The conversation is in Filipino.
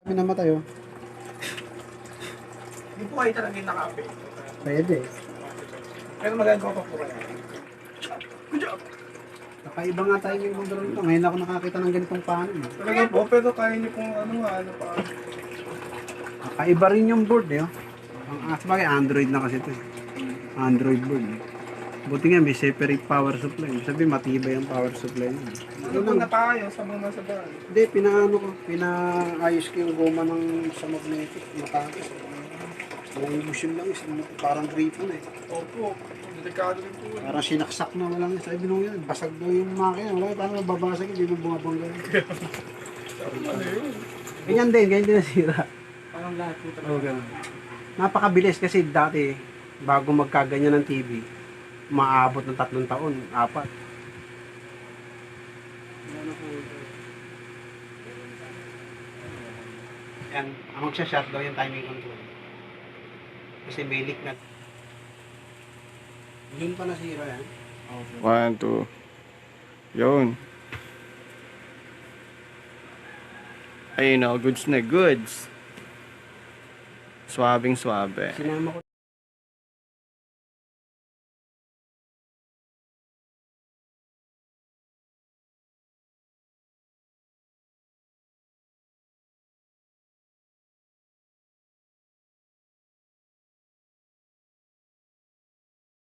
Kami namatay oh. Hindi po kayo talaga yung naka-update. Pwede. Pero magagawa pa po kayo. Good job! Kakaiba nga tayo yung control nito. Ngayon ako nakakita ng ganitong paano. Eh. Talaga po, pero kaya niyo pong ano pa. Kakaiba rin yung board eh. Oh. Sabagay Android na kasi ito eh. Android board eh. Buti nga may separate power supply. Sabi matibay ang power supply niya. Ano po na tayo sa mga nasa daan? Hindi, pinaayos ko yung goma ng sa magnetic. Matakas. Yung bushing lang is parang gripo na eh. Opo, delikado rin po. Parang sinaksak na walang sabi nung yan. Basag daw yung makina. Wala, parang mababasag hindi mo bumabangga. Ano yun? Ganyan din nasira. Parang lahat po talaga. Oo, ganun. Napakabilis kasi dati, bago magkaganyan ng TV, maabot ng 3 taon, 4. Ano po ito? Yan, ang magsha-shut daw yung timing control. Kasi may leak na. Yun pa nasira yan. 1, 2. Yun. Ayun o, goods na goods. Swabing swabe. Sinama ko